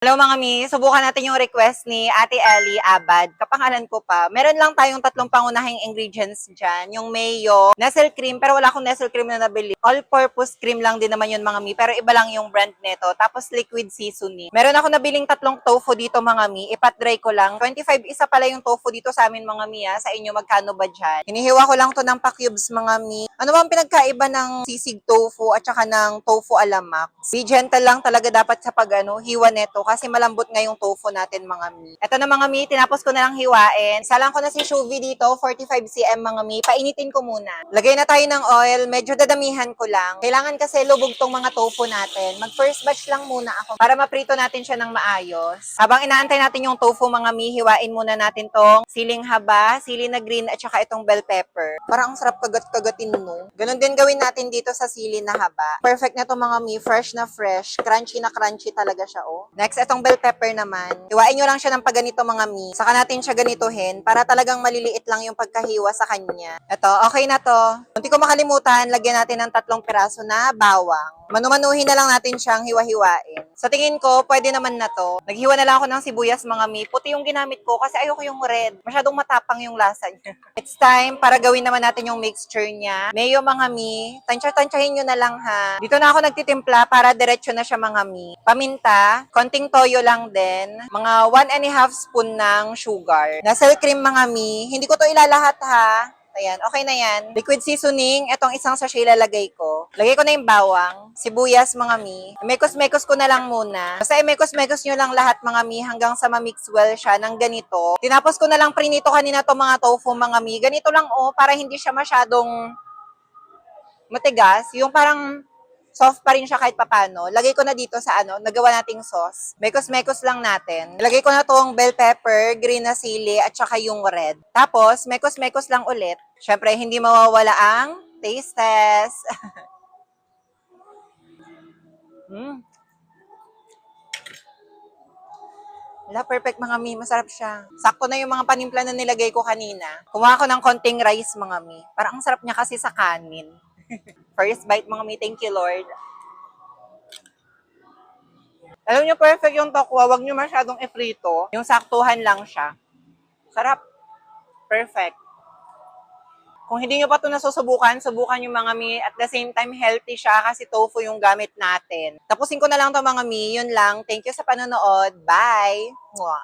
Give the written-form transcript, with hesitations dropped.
Hello mga mi, subukan natin yung request ni Ate Ellie Abad. Kapangalan ko pa. Meron lang tayong tatlong pangunahing ingredients dyan. Yung mayo, Nestle cream, pero wala akong Nestle cream na nabili. All-purpose cream lang din naman yun mga mi, pero iba lang yung brand nito. Tapos liquid seasoning. Meron ako nabiling tatlong tofu dito mga mi. Ipat-dry ko lang. 25 isa pala yung tofu dito sa amin mga mi. Sa inyo magkano ba dyan? Hinihiwa ko lang to ng pa-cubes mga mi. Ano ba ang pinagkaiba ng sisig tofu at saka ng tofu alamak? Be gentle lang talaga dapat sa hiwa neto kasi malambot nga yung tofu natin mga mi. Ito na mga mi, tinapos ko na lang hiwain. Salang ko na si Shuvi dito, 45 cm mga mi. Painitin ko muna. Lagay na tayo ng oil, medyo dadamihan ko lang. Kailangan kasi lubog tong mga tofu natin. Mag first batch lang muna ako para maprito natin siya ng maayos. Habang inaantay natin yung tofu mga mi, hiwain muna natin tong siling haba, sili na green at saka itong bell pepper. Parang ang sarap kagat-kagatin no. Ganon din gawin natin dito sa sili na haba. Perfect na to mga mi, fresh na fresh, crunchy na crunchy talaga siya oh. Next, itong bell pepper naman. Hiwain nyo lang siya ng pagganito mga mi. Saka natin siya ganituhin para talagang maliliit lang yung pagkahiwa sa kanya. Ito, okay na to. Kung di ko makalimutan, lagyan natin ng 3 piraso na bawang. Manumanuhin na lang natin siyang hiwa-hiwain. Sa tingin ko, pwede naman na to. Naghiwa na lang ako ng sibuyas mga mi. Puti yung ginamit ko kasi ayoko yung red. Masyadong matapang yung lasa niya. It's time para gawin naman natin yung mixture niya. Mayo mga mi. Tansya-tansyahin nyo na lang ha. Dito na ako nagtitimpla para diretso na siya mga mi. Paminta, konting toyo lang din. Mga 1½ spoon ng sugar. Nestle cream mga mi. Hindi ko to ilalahat ha. Ayan, okay na yan. Liquid seasoning, itong isang sachet lalagay ko. Lagay ko na yung bawang, sibuyas mga mi. Mekos-mekos ko na lang muna. Basta i-mekos-mekos nyo lang lahat mga mi hanggang sa ma-mix well siya ng ganito. Tinapos ko na lang prinito kanina to mga tofu mga mi. Ganito lang oh, para hindi siya masyadong matigas. Yung parang soft pa rin siya kahit papano. Lagay ko na dito sa nagawa nating sauce. Mekos-mekos lang natin. Lagay ko na tong bell pepper, green na sili, at saka yung red. Tapos, mekos-mekos lang ulit. Syempre, hindi mawawala ang taste test. Wala, perfect mga mi. Masarap siya. Sakto na yung mga panimpla na nilagay ko kanina. Kumuha ko ng konting rice mga mi. Parang ang sarap niya kasi sa kanin. First bite mga mi. Thank you, Lord. Alam nyo, perfect yung tokwa. Huwag nyo masyadong iprito. Yung saktuhan lang siya. Sarap. Perfect. Kung hindi nyo pa ito nasusubukan, subukan yung mga mi. At the same time, healthy siya kasi tofu yung gamit natin. Tapusin ko na lang to mga mi. Yun lang. Thank you sa panonood. Bye! Mwah.